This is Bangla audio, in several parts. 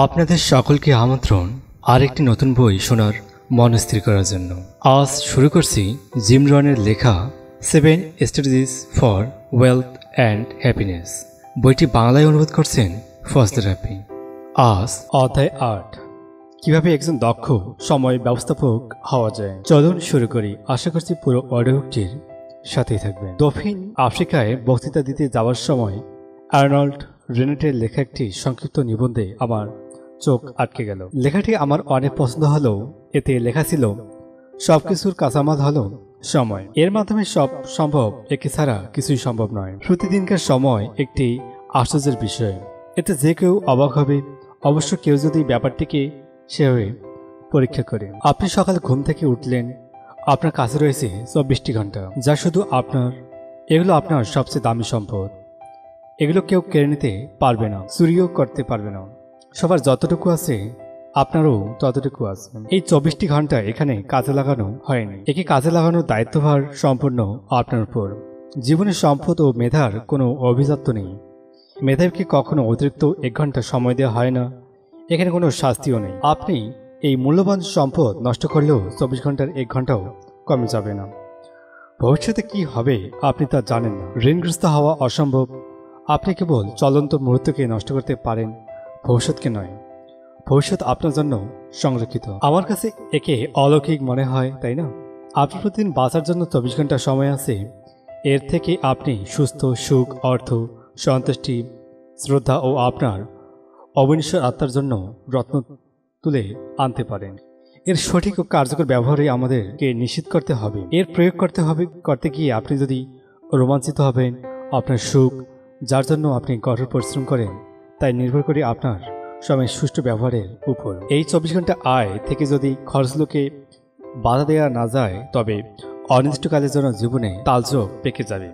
আপনাদের সকলকে আমন্ত্রণ আরেকটি নতুন বই শোনার মন স্থির করার জন্য। আজ শুরু করছি জিম রনের লেখা 7 strategies for wealth and happiness. বইটি বাংলায় অনুবাদ করছেন ফজলুর রাব্বি। আজ অধ্যায় 8, কিভাবে একজন দক্ষ সময় ব্যবস্থাপক হওয়া যায়। চলুন শুরু করি। আশা করছি পুরো অডিওটির সাথেই থাকবেন। দক্ষিণ আফ্রিকায় বক্তৃতা দিতে যাওয়ার সময় আর্নল্ড রেনেটের লেখা একটি সংক্ষিপ্ত নিবন্ধে আমার চোখ আটকে গেল। লেখাটি আমার অনেক পছন্দ হলো। এতে লেখা ছিল, সবকিছুর কাঁচামাল হলো সময়, এর মাধ্যমে সব সম্ভব, একে ছাড়া কিছুই সম্ভব নয়। প্রতিদিনকার সময় একটি আশ্চর্যের বিষয়, এতে যে কেউ অবাক হবে, অবশ্য কেউ যদি ব্যাপারটিকে সেভাবে পরীক্ষা করে। আপনি সকালে ঘুম থেকে উঠলেন, আপনার কাছে রয়েছে 24টি ঘন্টা, যা শুধু আপনার। এগুলো আপনার সবচেয়ে দামি সম্পদ। এগুলো কেউ কেড়ে নিতে পারবে না, চুরিও করতে পারবে না। সবার যতটুকু আছে আপনারও ততটুকু আছে। এই 24টি ঘন্টা এখানে কাজে লাগানো হয়নি। একে কাজে লাগানোর দায়িত্বভার সম্পূর্ণ আপনার উপর। জীবনের সম্পদ ও মেধার কোনো অভিজাত্য নেই। মেধাবীকে কখনো অতিরিক্ত 1 ঘন্টা সময় দেওয়া হয় না। এখানে কোনো শাস্তিও নেই। আপনি এই মূল্যবান সম্পদ নষ্ট করলেও 24 ঘন্টার 1 ঘন্টাও কমে যাবে না। ভবিষ্যতে কি হবে আপনি তা জানেন না। ঋণগ্রস্ত হওয়া অসম্ভব। আপনি কেবল চলন্ত মুহূর্তকে নষ্ট করতে পারেন, ভবিষ্যৎকে নয়। ভবিষ্যৎ আপনার জন্য সংরক্ষিত। আমার কাছে একে অলৌকিক মনে হয়, তাই না? আপনার প্রতিদিন বাঁচার জন্য 24 ঘন্টা সময় আছে। এর থেকে আপনি সুস্থ, সুখ, অর্থ, সন্তুষ্টি, শ্রদ্ধা ও আপনার অবিনশ্বর আত্মার জন্য রত্ন তুলে আনতে পারেন। এর সঠিক ও কার্যকর ব্যবহারে আমাদেরকে নিশ্চিত করতে হবে। এর প্রয়োগ করতে গিয়ে আপনি যদি রোমাঞ্চিত হবেন, আপনার সুখ, যার জন্য আপনি কঠোর পরিশ্রম করেন, তাই নির্ভর করে আপনার সময়ের সুষ্ঠু ব্যবহারের উপর। এই 24 ঘন্টা আয় থেকে যদি খরচগুলোকে বাধা দেওয়া না যায়, তবে অনির্দিষ্টকালের জন্য জীবনে তালযোগ পেকে যাবে।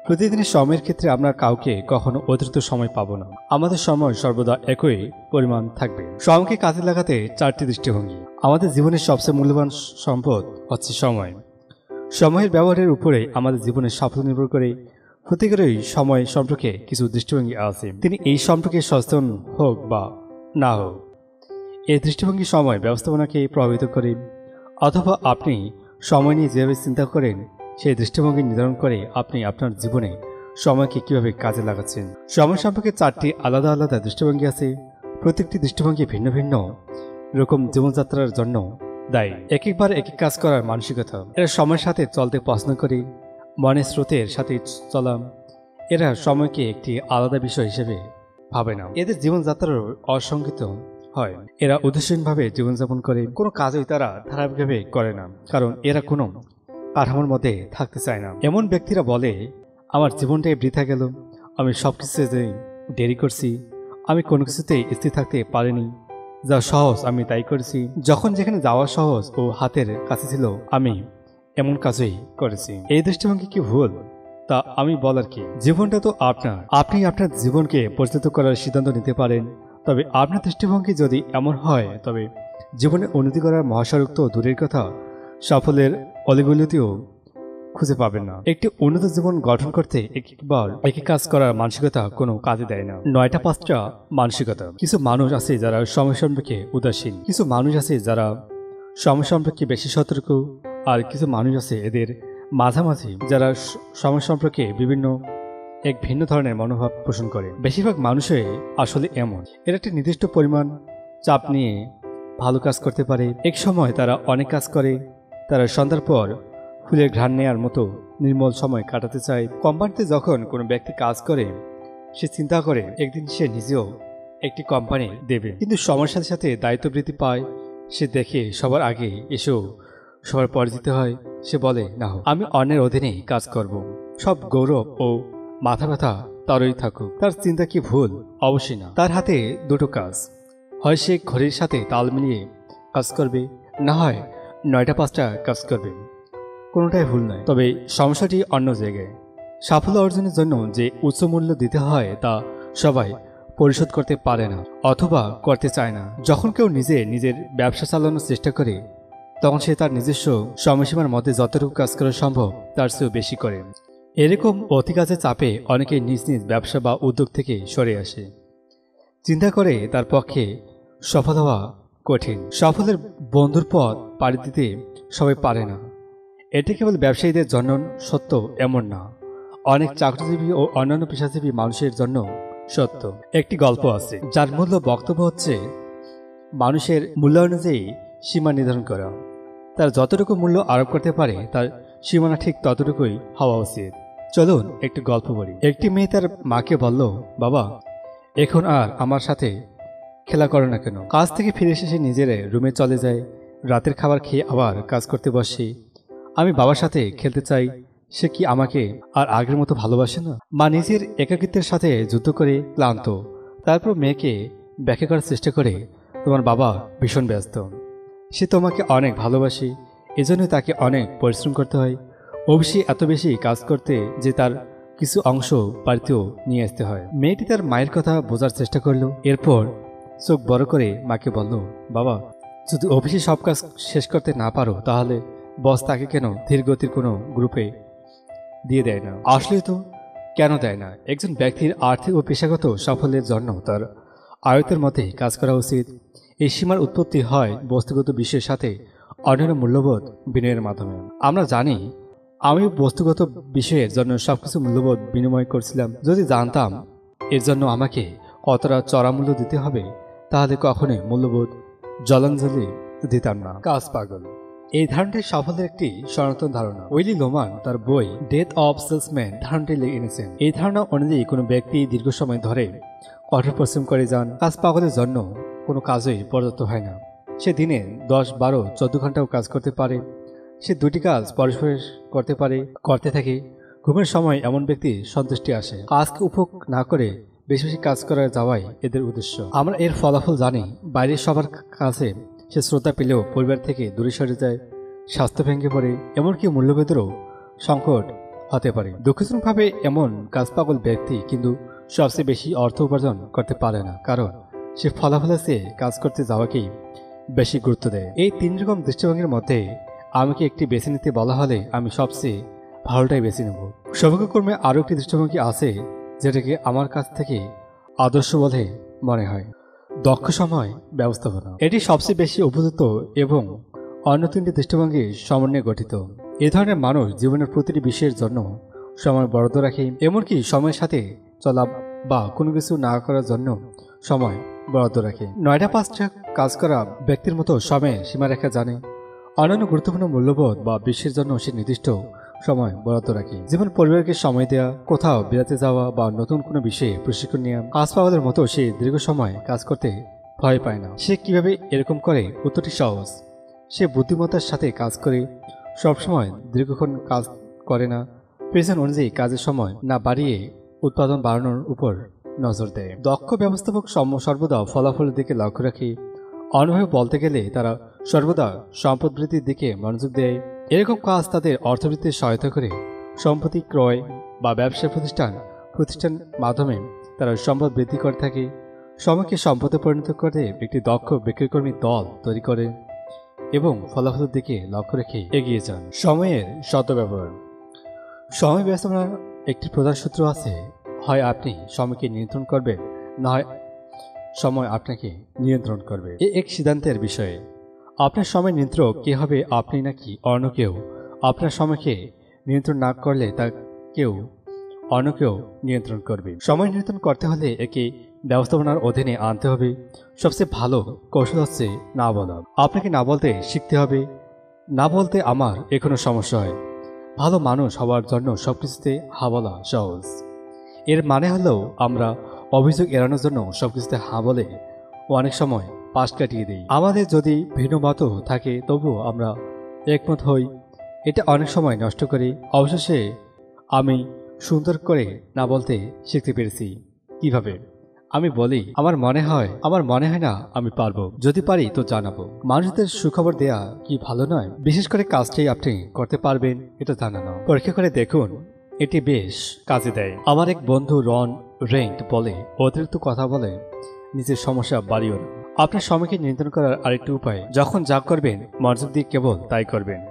প্রতিদিনের সময়ের ক্ষেত্রে আমরা কাউকে কখনো অতিরিক্ত সময় পাবো না। আমাদের সময় সর্বদা একই পরিমাণ থাকবে। সময়কে কাজে লাগাতে 4টি দৃষ্টিভঙ্গি। আমাদের জীবনের সবচেয়ে মূল্যবান সম্পদ হচ্ছে সময়। সময়ের ব্যবহারের উপরে আমাদের জীবনের সাফল্য নির্ভর করে। প্রত্যেকেরই সময় সম্পর্কে কিছু দৃষ্টিভঙ্গি আছে। তিনি এই সম্পর্কে সচেতন হোক বা না হোক, এই দৃষ্টিভঙ্গি সময় ব্যবস্থাপনাকে প্রভাবিত করে। অথবা আপনি সময় নিয়ে যেভাবে চিন্তা করেন, সেই দৃষ্টিভঙ্গি নির্ধারণ করে আপনি আপনার জীবনে সময়কে কিভাবে কাজে লাগাচ্ছেন। সময় সম্পর্কে 4টি আলাদা আলাদা দৃষ্টিভঙ্গি আছে। প্রত্যেকটি দৃষ্টিভঙ্গি ভিন্ন ভিন্ন রকম জীবনযাত্রার জন্য দায়ী। একবার এক কাজ করার মানসিকতা। এরা সময়ের সাথে চলতে পছন্দ করে, মনের স্রোতের সাথে চলা। এরা সময়কে একটি আলাদা বিষয় হিসেবে ভাবে না। এদের জীবনযাত্রারও অসংখ্যিত হয়। এরা উদ্দেশ্যহীনভাবে জীবনযাপন করে, কোনো কাজই তারা ধারাবাহিকভাবে করে না, কারণ এরা কোনো কাঠামোর মধ্যে থাকতে চায় না। এমন ব্যক্তিরা বলে, আমার জীবনটাই বৃথা গেল, আমি সব কিছুতে দেরি করছি, আমি কোনো কিছুতেই স্থির থাকতে পারিনি, যা সহজ আমি তাই করেছি। যখন যেখানে যাওয়া সহজ ও হাতের কাছে ছিল, আমি এমন কাজই করেছি। এই দৃষ্টিভঙ্গি কি ভুল তা আমি বলার কি? জীবনটা তো আপনার। আপনি আপনার জীবনকে পরিচালিত করার সিদ্ধান্ত নিতে পারেন। তবে আপনার দৃষ্টিভঙ্গি যদি এমন হয়, তবে জীবনে উন্নতি করার মহাসড়ক তো দূরের কথা, সাফল্যের অলিগলিতেও খুঁজে পাবেন না। একটি উন্নত জীবন গঠন করতে একই কাজ করার মানসিকতা কোনো কাজে দেয় না। 9টা 5টা মানসিকতা। কিছু মানুষ আছে যারা সময় সম্পর্কে উদাসীন, কিছু মানুষ আছে যারা সময় সম্পর্কে বেশি সতর্ক, আর কিছু মানুষ আছে এদের মাঝামাঝি, যারা সময় সম্পর্কে ভিন্ন ধরনের মনোভাব পোষণ করে। বেশিরভাগ মানুষই আসলে এমন। এর একটি নির্দিষ্ট পরিমাণ চাপ নিয়ে ভালো কাজ করতে পারে। এক সময় তারা অনেক কাজ করে। তারা সন্ধ্যার পর ফুলের ঘ্রাণ নেওয়ার মতো নির্মল সময় কাটাতে চায়। কোম্পানিতে যখন কোনো ব্যক্তি কাজ করে, সে চিন্তা করে একদিন সে নিজেও একটি কোম্পানি দেবে। কিন্তু সময়ের সাথে সাথে দায়িত্ব বৃদ্ধি পায়। সে দেখে সবার আগে এসেও সবার পর যেতে হয়। সে বলে, না, আমি অন্যের অধীনেই কাজ করব, সব গৌরব ও মাথা ব্যথা তারই থাকুক। তার চিন্তা কি ভুল? অবশ্যই না। তার হাতে দুটো কাজ, হয় সে ঘড়ির সাথে তাল মিলিয়ে কাজ করবে, না হয় 9টা 5টা কাজ করবে। কোনোটাই ভুল নয়। তবে সমস্যাটি অন্য জায়গায়। সাফল্য অর্জনের জন্য যে উচ্চ মূল্য দিতে হয়, তা সবাই পরিশোধ করতে পারে না অথবা করতে চায় না। যখন কেউ নিজের ব্যবসা চালানোর চেষ্টা করে, তখন সে তার নিজস্ব সময়সীমার মধ্যে যতটুকু কাজ করা সম্ভব তার চেয়েও বেশি করে। এরকম অতি কাজের চাপে অনেকেই নিজ নিজ ব্যবসা বা উদ্যোগ থেকে সরে আসে। চিন্তা করে তার পক্ষে সফল হওয়া কঠিন। সফলের বন্ধুর পথ পাড়ি দিতে সবাই পারে না। এটি কেবল ব্যবসায়ীদের জন্য সত্য এমন না, অনেক চাকরিজীবী ও অন্যান্য পেশাজীবী মানুষের জন্য সত্য। একটি গল্প আছে যার মূল বক্তব্য হচ্ছে মানুষের মূল্য অনুযায়ী সীমা নির্ধারণ করা। তার যতটুকু মূল্য আরোপ করতে পারে তার সীমানা ঠিক ততটুকুই হওয়া উচিত। চলুন একটু গল্প বলি। একটি মেয়ে তার মাকে বলল, বাবা, এখন আর আমার সাথে খেলা করো না কেন? কাজ থেকে ফিরে এসে সে নিজের রুমে চলে যায়। রাতের খাবার খেয়ে আবার কাজ করতে বসে। আমি বাবার সাথে খেলতে চাই, সে কি আমাকে আর আগের মতো ভালোবাসে না? মা নিজের একাকিত্বের সাথে যুদ্ধ করে ক্লান্ত। তারপর মেয়েকে ব্যাখ্যা করার চেষ্টা করে, তোমার বাবা ভীষণ ব্যস্ত, সে তোমাকে অনেক ভালোবাসে, এজন্যই তাকে অনেক পরিশ্রম করতে হয়। অবশ্যই এত বেশি কাজ করতে যে তার কিছু অংশ বাড়িতেও নিয়ে আসতে হয়। মেয়েটি তার মায়ের কথা বোঝার চেষ্টা করলো। এরপর চোখ বড় করে মাকে বলল, বাবা, যদি অফিসে সব কাজ শেষ করতে না পারো তাহলে বস তাকে কেন ধীর গতির কোনো গ্রুপে দিয়ে দেয় না? আসলে তো কেন দেয় না? একজন ব্যক্তির আর্থিক ও পেশাগত সাফল্যের জন্য তার আয়ত্তের মধ্যে কাজ করা উচিত। এই সীমার উৎপত্তি হয় বস্তুগত বিষয়ের সাথে অন্যান্য মূল্যবোধ বিনিময়ের মাধ্যমে। আমরা জানি আমি বস্তুগত বিষয়ের জন্য সবকিছু মূল্যবোধ বিনিময় করছিলাম। যদি জানতাম এর জন্য আমাকে কতটা চড়া মূল্য দিতে হবে তাহলে কখনোই মূল্যবোধ জলাঞ্জলি দিতাম না। কাজ পাগল, এই ধারণাটি সাফল্যের একটি সনাতন ধারণা। উইলি লোমান তার বই ডেথ অফ সেলসম্যান ধারণাটি এনেছেন। এই ধারণা অনুযায়ী কোনো ব্যক্তি দীর্ঘ সময় ধরে কঠোর পরিশ্রম করে যান, কাজ পাগলের জন্য কোনো কাজই পর্যাপ্ত হয় না। সে দিনে 10, 12, 14 ঘন্টাও কাজ করতে পারে। সে দুটি কাজ পরস্পর করতে থাকে। ঘুমের সময় এমন ব্যক্তির সন্তুষ্টি আসে। কাজকে উপভোগ না করে বেশি বেশি কাজ করা যাওয়াই এদের উদ্দেশ্য। আমরা এর ফলাফল জানি। বাইরের সবার কাছে সে শ্রদ্ধা পেলেও পরিবার থেকে দূরে সরে যায়, স্বাস্থ্য ভেঙে পড়ে, এমনকি মূল্যবোধেরও সংকট হতে পারে। দুঃখজনকভাবে এমন কাজ পাগল ব্যক্তি কিন্তু সবচেয়ে বেশি অর্থ উপার্জন করতে পারে না, কারণ সে ফলাফলের চেয়ে কাজ করতে যাওয়াকেই বেশি গুরুত্ব দেয়। এই 3 রকম দৃষ্টিভঙ্গির মধ্যে আমাকে একটি বেছে নিতে বলা হলে আমি সবচেয়ে ভালোটাই বেছে নেব। সৌভাগ্যক্রমে আরও একটি দৃষ্টিভঙ্গি আছে যেটাকে আমার কাছ থেকে আদর্শ বলে মনে হয়, দক্ষ সময় ব্যবস্থাপনা। এটি সবচেয়ে বেশি উপযুক্ত এবং অন্য 3টি দৃষ্টিভঙ্গির সমন্বয়ে গঠিত। এ ধরনের মানুষ জীবনের প্রতিটি বিষয়ের জন্য সময় বরাদ্দ রাখে, এমনকি সময়ের সাথে চলা বা কোনো কিছু না করার জন্য সময় বরাদ্দ রাখে। 9টা 5টা কাজ করা ব্যক্তির মতো সময়ে সীমারেখা জানে। অন্যান্য গুরুত্বপূর্ণ মূল্যবোধ বা বিশ্বের জন্য সে নির্দিষ্ট সময় বরাদ্দ রাখে। যেমন পরিবারকে সময় দেওয়া, কোথাও বেড়াতে যাওয়া বা নতুন কোনো বিষয়ে প্রশিক্ষণ নেওয়া। কাজ পাওয়াদের মতো সে দীর্ঘ সময় কাজ করতে ভয় পায় না। সে কিভাবে এরকম করে? উত্তরটি সহজ। সে বুদ্ধিমত্তার সাথে কাজ করে, সবসময় দীর্ঘক্ষণ কাজ করে না, প্রয়োজন অনুযায়ী কাজের সময় না বাড়িয়ে উৎপাদন বাড়ানোর উপর নজর দেয়। দক্ষ ব্যবস্থাপক সর্বদা ফলাফলের দিকে লক্ষ্য রাখে। অন্যভাবে বলতে গেলে তারা সর্বদা সম্পদ বৃদ্ধির দিকে মনোযোগ দেয়। এরকম কাজ তাদের অর্থবৃদ্ধির সহায়তা করে। সম্পত্তি ক্রয় বা ব্যবসা প্রতিষ্ঠান মাধ্যমে তারা সম্পদ বৃদ্ধি করে থাকে। সময়কে সম্পদে পরিণত করতে একটি দক্ষ বিক্রয়কর্মী দল তৈরি করে এবং ফলাফলের দিকে লক্ষ্য রেখে এগিয়ে যান। সময়ের সদ্ব্যবহার। সময় ব্যবস্থাপনার একটি প্রধান সূত্র আছে, হয় আপনি সময়কে নিয়ন্ত্রণ করবেন, না হয় সময় আপনাকে নিয়ন্ত্রণ করবে। এক সিদ্ধান্তের বিষয়ে আপনার সময় নিয়ন্ত্রক কে হবে, আপনি নাকি অন্য কেউ? আপনার সময়কে নিয়ন্ত্রণ না করলে তা অন্য কেউ নিয়ন্ত্রণ করবে। সময় নিয়ন্ত্রণ করতে হলে একে ব্যবস্থাপনার অধীনে আনতে হবে। সবচেয়ে ভালো কৌশল হচ্ছে না বলা। আপনাকে না বলতে শিখতে হবে। না বলতে আমার এখনো সমস্যা হয়। ভালো মানুষ হওয়ার জন্য সবকিছুতে হা বলা সহজ। এর মানে হলো আমরা অভিযোগ এড়ানোর জন্য সবকিছুতে হা বলে অনেক সময় পাশ কাটিয়ে দিই। আমাদের যদি ভিন্ন মত থাকে তবুও আমরা একমত হই, এটা অনেক সময় নষ্ট করি। অবশেষে আমি সুন্দর করে না বলতে শিখতে পেরেছি। কিভাবে? আমি বলি, আমার মনে হয় না আমি পারবো, যদি পারি তো জানাবো। মানুষদের সুখবর দেয়া কি ভালো নয়? বিশেষ করে কাজটাই আপনি করতে পারবেন এটা জানানো। পরীক্ষা করে দেখুন, এটি বেশ কাজে দেয়। আমার এক বন্ধু রন রেন্ট বলে, অতিরিক্ত কথা বলে নিজের সমস্যা বাড়িও না। আপনার সময়কে নিয়ন্ত্রণ করার আরেকটি উপায়, যখন যা করবেন মনোযোগ দিয়ে কেবল তাই করবেন।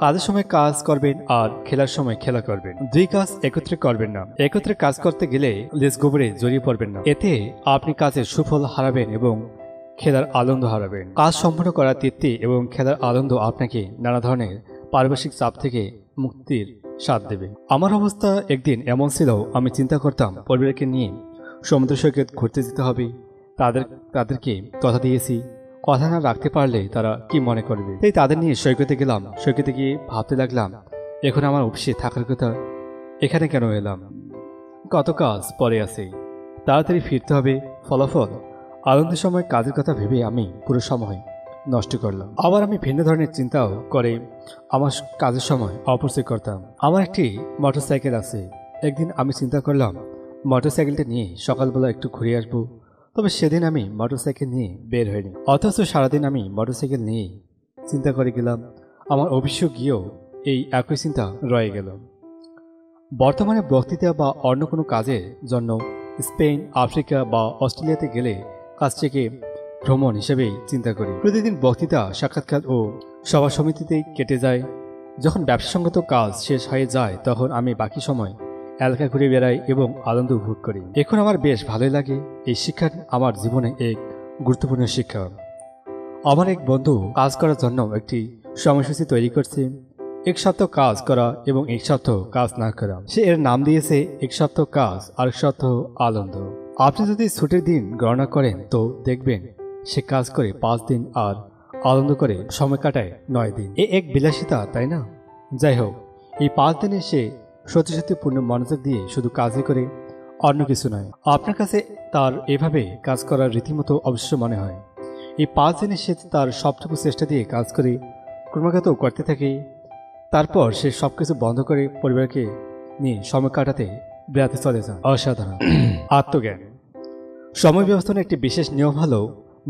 কাজের সময় কাজ করবেন আর খেলার সময় খেলা করবেন। দুই কাজ একত্রে করবেন না। একত্রে কাজ করতে গেলে লেজ গোবরে জড়িয়ে পড়বেন না। এতে আপনি কাজের সুফল হারাবেন এবং খেলার আনন্দ হারাবেন। কাজ সম্পূর্ণ করার তৃপ্তি এবং খেলার আনন্দ আপনাকে নানা ধরনের পারিপার্শ্বিক চাপ থেকে মুক্তির স্বাদ দেবে। আমার অবস্থা একদিন এমন ছিল, আমি চিন্তা করতাম পরিবারকে নিয়ে সমুদ্র সৈকত ঘুরতে যেতে হবে। তাদেরকে কথা দিয়েছি, কথা না রাখতে পারলে তারা কি মনে করবে। তাই তাদের নিয়ে সৈকতে গেলাম। সৈকতে গিয়ে ভাবতে লাগলাম, এখন আমার অফিসে থাকার কথা, এখানে কেন এলাম? কত কাজ পরে আছে, তাড়াতাড়ি ফিরতে হবে। ফলাফল, আনন্দের সময় কাজের কথা ভেবে আমি পুরো সময় নষ্ট করলাম। আবার আমি ভিন্ন ধরনের চিন্তাও করে আমার কাজের সময় অপচয় করতাম। আমার একটি মোটরসাইকেল আছে। একদিন আমি চিন্তা করলাম মোটরসাইকেলটা নিয়ে সকালবেলা একটু ঘুরে আসবো। তবে সেদিন আমি মোটরসাইকেল নিয়ে বের হইনি। অথচ সারাদিন আমি মোটরসাইকেল নিয়ে চিন্তা করে গেলাম। আমার অফিসে গিয়েও এই একই চিন্তা রয়ে গেল। বর্তমানে বক্তৃতা বা অন্য কোনো কাজের জন্য স্পেন, আফ্রিকা বা অস্ট্রেলিয়াতে গেলে কাজটিকে ভ্রমণ হিসেবেই চিন্তা করি। প্রতিদিন বক্তৃতা, সাক্ষাৎকার ও সভা সমিতিতেই কেটে যায়। যখন ব্যবসাসঙ্গত কাজ শেষ হয়ে যায় তখন আমি বাকি সময় এলাকা ঘুরে বেড়াই এবং আনন্দ উপভোগ করি। এখন আমার বেশ ভালোই লাগে। এই শিক্ষা আমার জীবনে এক গুরুত্বপূর্ণ শিক্ষা। আমার এক বন্ধু কাজ করার জন্য একটি সময়সূচি তৈরি করছে। এক সপ্তাহ কাজ করা এবং এক সপ্তাহ কাজ না করা। সে এর নাম দিয়েছে এক সপ্তাহ কাজ আর এক সপ্তাহ আনন্দ। আপনি যদি ছুটির দিন গণনা করেন তো দেখবেন সে কাজ করে 5 দিন আর আনন্দ করে সময় কাটায় 9 দিন। এ এক বিলাসিতা, তাই না? যাই হোক, এই 5 দিনে সে সত্যি পূর্ণ মনোযোগ দিয়ে শুধু কাজই করে, অন্য কিছু নয়। আপনার কাছে তার এভাবে কাজ করার রীতিমতো অবশ্য মনে হয়। এই 5 দিনে সে তার সবটুকু চেষ্টা দিয়ে কাজ করে ক্রমাগত করতে থাকে। তারপর সে সবকিছু বন্ধ করে পরিবারকে নিয়ে সময় কাটাতে বেড়াতে চলে যান। অসাধারণ। আত্মজ্ঞান। সময় ব্যবস্থাপনার একটি বিশেষ নিয়ম হলো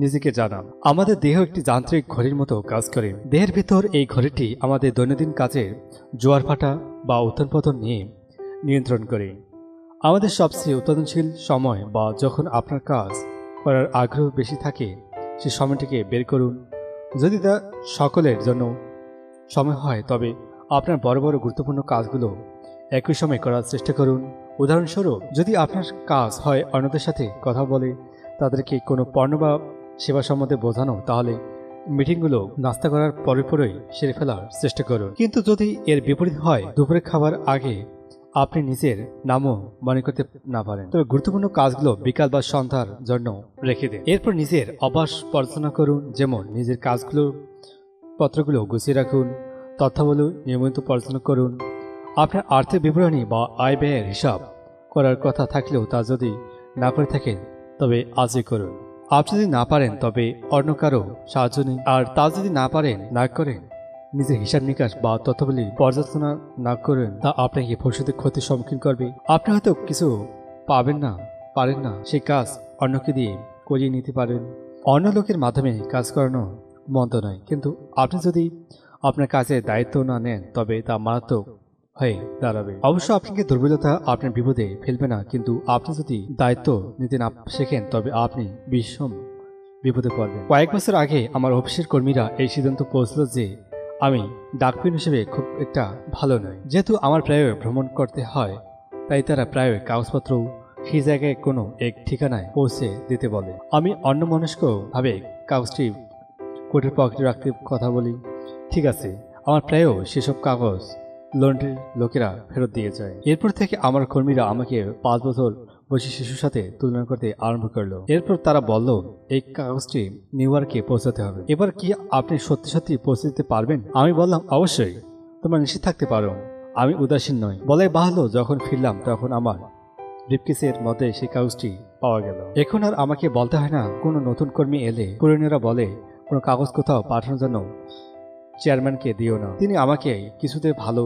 নিজেকে জানা। আমাদের দেহ একটি যান্ত্রিক ঘড়ির মতো কাজ করে। দেহের ভিতর এই ঘড়িটি আমাদের দৈনন্দিন কাজের জোয়ার ফাটা বা উত্থান পতন নিয়ে নিয়ন্ত্রণ করে। আমাদের সবচেয়ে উৎপাদনশীল সময় বা যখন আপনার কাজ করার আগ্রহ বেশি থাকে সে সময়টিকে বের করুন। যদি তা সকলের জন্য সময় হয় তবে আপনার বড় বড় গুরুত্বপূর্ণ কাজগুলো একই সময় করার চেষ্টা করুন। উদাহরণস্বরূপ, যদি আপনার কাজ হয় অন্যদের সাথে কথা বলে তাদেরকে কোনো পণ্য বা সেবা সম্বন্ধে বোঝানো, তাহলে মিটিংগুলো নাস্তা করার পরেই সেরে ফেলার চেষ্টা করুন। কিন্তু যদি এর বিপরীত হয়, দুপুরে খাবার আগে আপনি নিজের নামও মনে করতে না পারেন, তবে গুরুত্বপূর্ণ কাজগুলো বিকাল বা সন্ধ্যার জন্য রেখে দিন। এরপর নিজের অভ্যাস পর্যালোচনা করুন, যেমন নিজের পত্রগুলো গুছিয়ে রাখুন, তথ্যাবলী নিয়মিত পর্যালোচনা করুন। আপনার আর্থিক বিবরণী বা আয় ব্যয়ের হিসাব করার কথা থাকলেও তা যদি না করে থাকেন তবে আজই করুন। আপনি যদি না পারেন তবে অন্য কারো সাহায্য নিন, আর তা যদি না করেন নিজের হিসাব নিকাশ বা তথ্যাবলী পর্যালোচনা না করেন, তা আপনাকে ভবিষ্যতে ক্ষতির সম্মুখীন করবে। আপনি হয়তো কিছু পারেন না সেই কাজ অন্যকে দিয়ে করিয়ে নিতে পারেন। অন্য লোকের মাধ্যমে কাজ করানো মন্দ নয়, কিন্তু আপনি যদি আপনার কাজের দায়িত্ব না নেন তবে তা মারাত্মক হয়ে দাঁড়াবে। অবশ্য আপনাকে দুর্বলতা আপনার বিপদে ফেলবে না, কিন্তু আপনি যদি দায়িত্ব নিতে না শেখেন তবে আপনি ভীষণ বিপদে পড়বেন। কয়েক বছর আগে আমার অফিসের কর্মীরা এই সিদ্ধান্ত পৌঁছল যে আমি ডাকপিয়ন হিসেবে খুব একটা ভালো নয়। যেহেতু আমার প্রায় ভ্রমণ করতে হয়, তাই তারা প্রায় কাগজপত্র সেই জায়গায় কোনো এক ঠিকানায় পৌঁছে দিতে বলে। আমি অন্যমনস্কভাবে কাগজটি কোটের পকেটে রাখতে কথা বলি। ঠিক আছে, আমার প্রায় সেসব কাগজ লন্ড্রির লোকেরা ফেরত দিয়ে যায়। এরপর থেকে আমার কর্মীরা আমাকে 5 বছর বয়সী শিশুর সাথে তুলনা করতে আরম্ভ করলো। এরপর তারা বলল এই কাগজটি নিউ ইয়র্কে পৌঁছাতে হবে। এবার কি আপনি সত্যি পৌঁছে দিতে পারবেন? আমি বললাম, অবশ্যই, তোমরা নিশ্চিত থাকতে পারো, আমি উদাসীন নই। বলাই বাহুল্য, যখন ফিরলাম তখন আমার ব্রিফকেসের মধ্যে সেই কাগজটি পাওয়া গেল। এখন আর আমাকে বলতে হয় না। কোনো নতুন কর্মী এলে পুরনোরা বলে কোনো কাগজ কোথাও পাঠানোর জন্য চেয়ারম্যানকে দিও না, তিনি আমাকে কিছুতে ভালো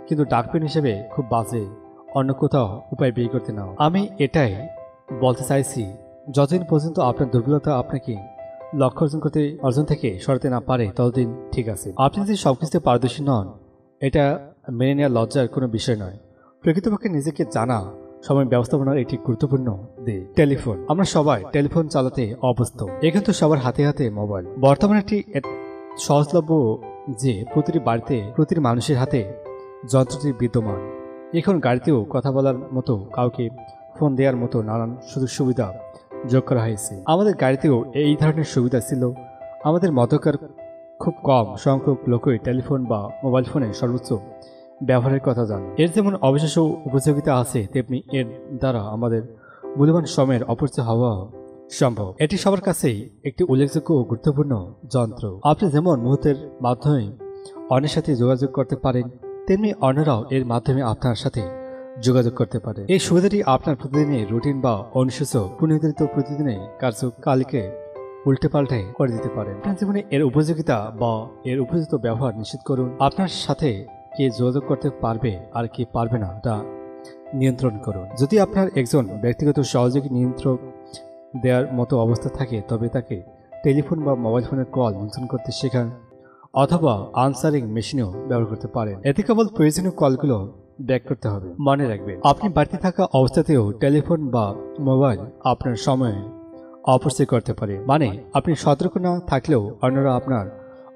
কিন্তু ডাকপিয়ন হিসেবে খুব বাজে, অন্য কোথাও উপায় বের করতে নাও। আমি এটাই বলতে চাইছি, যতদিন পর্যন্ত আপনার দুর্বলতা আপনাকে লক্ষ্য অর্জন থেকে সরাতে না পারে ততদিন ঠিক আছে। আপনি যদি সবকিছুতে পারদর্শী নন, এটা মেনে নেওয়া লজ্জার কোনো বিষয় নয়। প্রকৃতপক্ষে নিজেকে জানা সময় ব্যবস্থাপনার একটি গুরুত্বপূর্ণ দিক। টেলিফোন। আমরা সবাই টেলিফোন চালাতে অভ্যস্ত। এখন তো সবার হাতে হাতে মোবাইল। বর্তমানে একটি সহজলভ্য যে প্রতিটি বাড়িতে প্রতিটি মানুষের হাতে যন্ত্রটি বিদ্যমান। এখন গাড়িতেও কথা বলার মতো, কাউকে ফোন দেওয়ার মতো নানান সুযোগ সুবিধা যোগ করা হয়েছে। আমাদের গাড়িতেও এই ধরনের সুবিধা ছিল। আমাদের মধ্যকার খুব কম সংখ্যক লোকই টেলিফোন বা মোবাইল ফোনের সর্বোচ্চ ব্যবহারের কথা জানে। এর যেমন অবিশ্বাস্য উপযোগিতা আছে, তেমনি এর দ্বারা আমাদের মূল্যবান সময়ের অপচয় হওয়া সম্ভব। এটি সবার কাছেই একটি উল্লেখযোগ্য ও গুরুত্বপূর্ণ যন্ত্র। আপনি যেমন মুহূর্তের মাধ্যমে অন্যের সাথে যোগাযোগ করতে পারেন, তেমনি অন্যরাও এর মাধ্যমে আপনার সাথে যোগাযোগ করতে পারে। এই সুবিধাটি আপনার প্রতিদিনের রুটিন বা অনুসূচিত পুনর্নির্ধারিত প্রতিদিনের কার্যকালীকে উল্টে পাল্টে করে দিতে পারে। আপনার জীবনে এর উপযোগিতা বা এর উপযুক্ত ব্যবহার নিশ্চিত করুন। আপনার সাথে কে যোগাযোগ করতে পারবে আর কে পারবে না তা নিয়ন্ত্রণ করুন। যদি আপনার একজন ব্যক্তিগত সহযোগী নিয়ন্ত্রক দেওয়ার মতো অবস্থা থাকে, তবে তাকে টেলিফোন বা মোবাইল ফোনের কল নিয়ন্ত্রণ করতে শেখান, অথবা আনসারিং মেশিনেও ব্যবহার করতে পারেন। এতে কেবল প্রয়োজনীয় কলগুলো ব্যাক করতে হবে। মনে রাখবেন, আপনি বাড়িতে থাকা অবস্থাতেও টেলিফোন বা মোবাইল আপনার সময় অপচয় করতে পারে। মানে আপনি সতর্ক না থাকলেও অন্যরা আপনার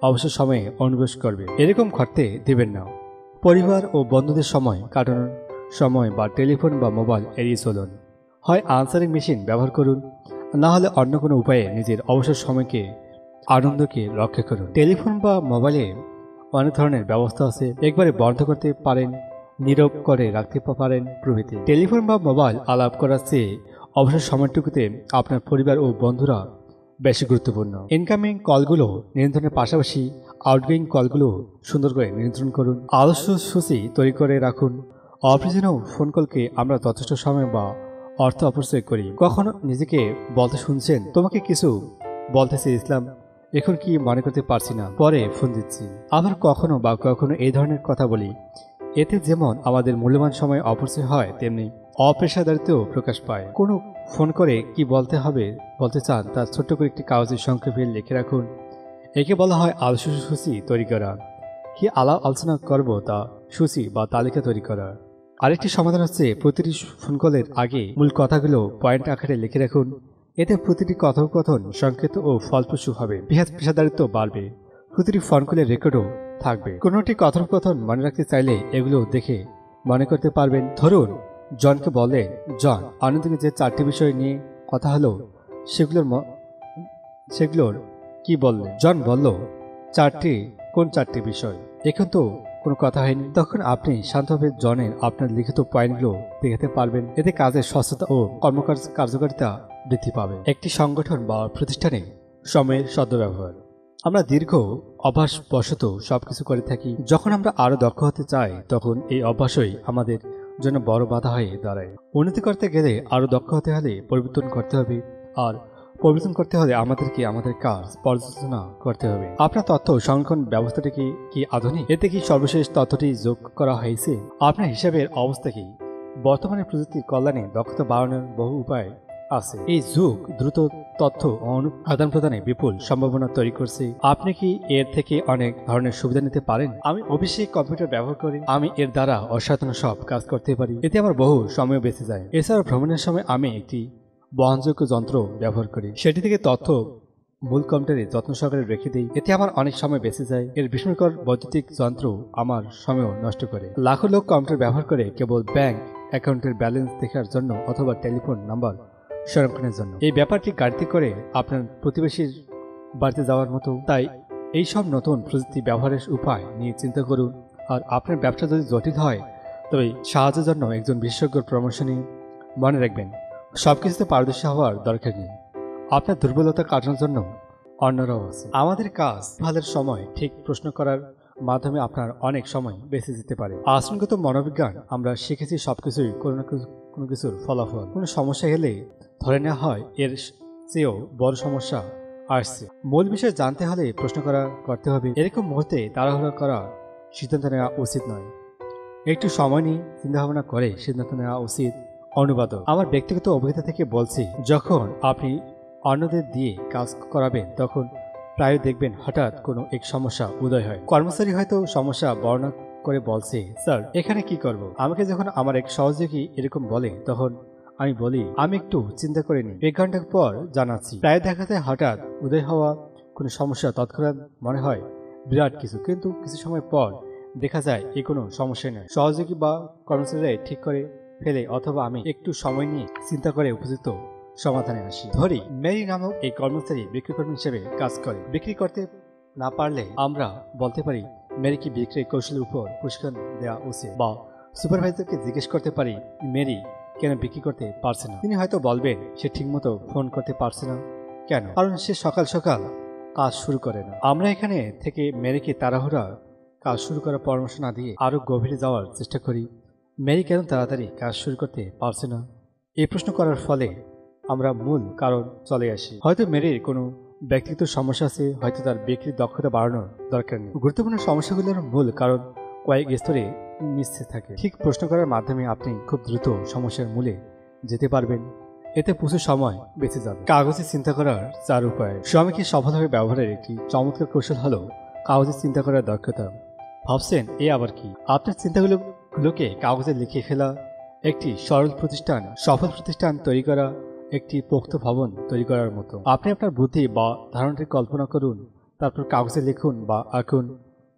অবসর সময়ে অনুপ্রবেশ করবে। এরকম করতে দেবেন না। পরিবার ও বন্ধুদের সময় কাটানোর সময় বা টেলিফোন বা মোবাইল এড়িয়ে চলুন। হয় আনসারিং মেশিন ব্যবহার করুন, না হলে অন্য কোনো উপায়ে নিজের অবসর সময়কে আনন্দকে রক্ষা করুন। টেলিফোন বা মোবাইলে অনেক ধরনের ব্যবস্থা আছে। একবারে বন্ধ করতে পারেন, নীরব করে রাখতে পারেন প্রভৃতি। টেলিফোন বা মোবাইল আলাপ করার চেয়ে অবসর সময়টুকুতে আপনার পরিবার ও বন্ধুরা বেশি গুরুত্বপূর্ণ। ইনকামিং কলগুলো নিয়ন্ত্রণের পাশাপাশি আউটগোয়িং কলগুলো সুন্দর করে নিয়ন্ত্রণ করুন। আদর্শ সূচি তৈরি করে রাখুন। অপ্রয়োজনীয় ফোন কলকে আমরা যথেষ্ট সময় বা অর্থ অপচয় করি। কখনো নিজেকে বলতে শুনছেন, তোমাকে কিছু বলতে চেয়েছিলাম, এখন কি মনে করতে পারছি না, পরে ফোন দিচ্ছি। আবার কখনো এই ধরনের কথা বলি। এতে যেমন আমাদের মূল্যবান সময় অপচয় হয়, তেমনি অপেশাদারিত্বও প্রকাশ পায়। কোনো ফোন করে কি বলতে চান তার ছোট্ট করে একটি কাগজে সংক্ষেপে লিখে রাখুন। একে বলা হয় আদর্শ সূচি তৈরি করা। কি আলোচনা করব তা সূচি বা তালিকা তৈরি করা। আরেকটি সমাধান হচ্ছে প্রতিটি ফোন কলের আগে মূল কথাগুলো পয়েন্ট আকারে লিখে রাখুন। এতে প্রতিটি কথোপকথন সংক্ষিপ্ত ও ফলপ্রসূ হবে। পেশাদারিত্ব বাড়বে। প্রতিটি ফোন কলের রেকর্ডও থাকবে। কোনোটি কথোপকথন মনে রাখতে চাইলে এগুলো দেখে মনে করতে পারবেন। ধরুন জনকে বললেন, জন, অন্যদিকে যে 4টি বিষয় নিয়ে কথা হলো সেগুলোর কি বললেন? জন বলল, কোন 4টি বিষয়? এখন তো কোনো কথা হয়নি। তখন আপনি শান্তভাবে জনের আপনার লিখিত পয়েন্টগুলো দেখাতে পারবেন। এতে কাজের স্বচ্ছতা ও কার্যকারিতা বৃদ্ধি পাবে। একটি সংগঠন বা প্রতিষ্ঠানে সময়ের সদ্ব্যবহার। আমরা দীর্ঘ অভ্যাসবশত সবকিছু করে থাকি। যখন আমরা আরো দক্ষ হতে চাই, তখন এই অভ্যাসই আমাদের জন্য বড় বাধা হয়ে দাঁড়ায়। উন্নতি করতে গেলে আরো দক্ষ হতে হলে পরিবর্তন করতে হবে, আর পরিবর্তন করতে হলে আমাদেরকে আমাদের কাজ পর্যালোচনা করতে হবে। আপনার তথ্য সংরক্ষণ ব্যবস্থাটি কি আধুনিক? এতে কি সর্বশেষ তথ্যটি যোগ করা হয়েছে? আপনার হিসাবের অবস্থা কি? বর্তমানে প্রযুক্তির কল্যাণে দক্ষতা বাড়ানোর বহু উপায় আছে। এই যুগ দ্রুত তথ্য আদান প্রদানে বিপুল সম্ভাবনা তৈরি করছে। আপনি কি এর থেকে অনেক ধরনের সুবিধা নিতে পারেন? আমি অফিসে কম্পিউটার ব্যবহার করি। আমি এর দ্বারা অসাধারণ সব কাজ করতে পারি। এতে আমার বহু সময় বেঁচে যায়। এছাড়াও ভ্রমণের সময় আমি একটি বহনযোগ্য যন্ত্র ব্যবহার করি। সেটি থেকে তথ্য মূল কম্পিউটারে যত্ন সহকারে রেখে দিই। এতে আমার অনেক সময় বেঁচে যায়। এর বিস্ময়কর বৈদ্যুতিক যন্ত্র আমার সময়ও নষ্ট করে। লাখো লোক কম্পিউটার ব্যবহার করে কেবল ব্যাংক অ্যাকাউন্টের ব্যালেন্স দেখার জন্য অথবা টেলিফোন নাম্বার সংরক্ষণের জন্য। এই ব্যাপারটি গাড়িতে করে আপনার প্রতিবেশীর বাড়িতে যাওয়ার মতো। তাই এই সব নতুন প্রযুক্তি ব্যবহারের উপায় নিয়ে চিন্তা করুন। আর আপনার ব্যবসা যদি জটিল হয়, তবে সাহায্যের জন্য একজন বিশেষজ্ঞর পরামর্শ নিন। মনে রাখবেন, সবকিছুতে পারদর্শী হওয়ার দরকার নেই। আপনার দুর্বলতা কাটানোর জন্য অন্যরাও আছে। আমাদের কাজ ভালোর সময় ঠিক প্রশ্ন করার মাধ্যমে আপনার অনেক সময় বেঁচে যেতে পারে। আচরণগত মনোবিজ্ঞান আমরা শিখেছি সবকিছুই কোনো কিছুর ফলাফল। কোনো সমস্যা এলে ধরে নেওয়া হয় এর চেয়েও বড় সমস্যা আসছে। মূল বিষয় জানতে হলে প্রশ্ন করতে হবে। এরকম মুহূর্তে তাড়াহুড়ো করা সিদ্ধান্ত নেওয়া উচিত নয়। একটু সময় নিয়ে চিন্তাভাবনা করে সিদ্ধান্ত নেওয়া উচিত। অনুবাদক, আমার ব্যক্তিগত অভিজ্ঞতা থেকে বলছি, যখন আপনি অন্যদের দিয়ে কাজ করাবেন, তখন প্রায় দেখবেন হঠাৎ কোনো এক সমস্যা উদয় হয়। কর্মচারী হয়তো সমস্যা বর্ণনা করে বলছে, স্যার এখানে কি করব? আমাকে যখন আমার এক সহযোগী এরকম বলে, তখন আমি বলি, আমি একটু চিন্তা করে নিই, 1 ঘন্টা পর জানাচ্ছি। প্রায় দেখা যায় হঠাৎ উদয় হওয়া কোনো সমস্যা তৎক্ষণাৎ মনে হয় বিরাট কিছু, কিন্তু কিছু সময় পর দেখা যায় এ কোনো সমস্যা নয়। সহযোগী বা কর্মচারীরা ঠিক করে ফেলে অথবা আমি একটু সময় নিয়ে চিন্তা করে উপযুক্ত সমাধানে আসি। ধরি মেরি নামক এই কর্মচারী বিক্রিকর্মী হিসেবে কাজ করে। বিক্রি করতে না পারলে আমরা বলতে পারি মেরিকে বিক্রয় কৌশলের উপর প্রশিক্ষণ দেওয়া উচিত, বা সুপারভাইজারকে জিজ্ঞেস করতে পারি মেরি কেন বিক্রি করতে পারছে না। তিনি হয়তো বলবেন সে ঠিকমতো ফোন করতে পারছে না। কেন? কারণ সে সকাল সকাল কাজ শুরু করে না। আমরা এখানে থেকে মেরিকে তাড়াহুড়া কাজ শুরু করার পরামর্শ না দিয়ে আরো গভীরে যাওয়ার চেষ্টা করি। মেরি কেন তাড়াতাড়ি কাজ শুরু করতে পারছে না? এই প্রশ্ন করার ফলে আমরা মূল কারণ চলে আসি। হয়তো মেরির কোনো ব্যক্তিগত সমস্যা আছে, হয়তো তার বিক্রির দক্ষতা বাড়ানোর দরকার নেই। গুরুত্বপূর্ণ সমস্যাগুলোর মূল কারণ কয়েক স্তরে মিশতে থাকে। ঠিক প্রশ্ন করার মাধ্যমে আপনি খুব দ্রুত সমস্যার মূলে যেতে পারবেন। এতে প্রচুর সময় বেঁচে যাবে। কাগজে চিন্তা করার 4 উপায়। সময়কে সফলভাবে ব্যবহারের একটি চমৎকার কৌশল হলো কাগজে চিন্তা করার দক্ষতা। ভাবছেন এ আবার কি? আপনার চিন্তাগুলোকে কাগজে লিখে ফেলা, একটি সফল প্রতিষ্ঠান তৈরি করা, একটি পোক্ত ভবন তৈরি করার মতো। আপনি আপনার বুদ্ধি বা ধারণাটি কল্পনা করুন, তারপর কাগজে লিখুন বা আঁকুন,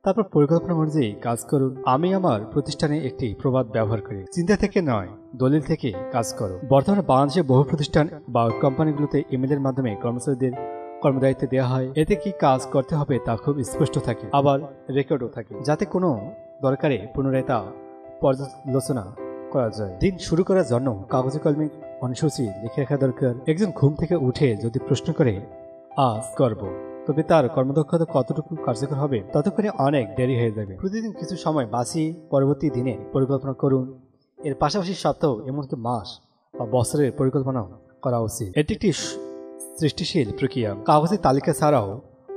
তারপর পরিকল্পনা অনুযায়ী কাজ করুন। আমি আমার প্রতিষ্ঠানে একটি প্রবাদ ব্যবহার করি, চিন্তা থেকে নয়, দলিল থেকে কাজ করো। বর্তমানে বাংলাদেশে বহু প্রতিষ্ঠান বা কোম্পানিগুলোতে ইমেলের মাধ্যমে কর্মচারীদের কর্মদায়িত্ব দেওয়া হয়। এতে কি কাজ করতে হবে তা খুব স্পষ্ট থাকে, আবার রেকর্ডও থাকে, যাতে কোনো দরকারে পুনরায় তা পর্যালোচনা করা যায়। দিন শুরু করার জন্য কাগজে কলমে অনুসূচি লিখে রাখা দরকার। একজন ঘুম থেকে উঠে যদি প্রশ্ন করে আজ করব, তবে তার কর্মদক্ষতা কতটুকু কার্যকর হবে? ততক্ষণে অনেক দেরি হয়ে যাবে। প্রতিদিন কিছু সময় বাঁচিয়ে পরবর্তী দিনে পরিকল্পনা করুন। এর পাশাপাশি সপ্তাহ, এমনকি মাস বা বছরের পরিকল্পনা করা উচিত। এটি একটি সৃষ্টিশীল প্রক্রিয়া। কাগজের তালিকা ছাড়াও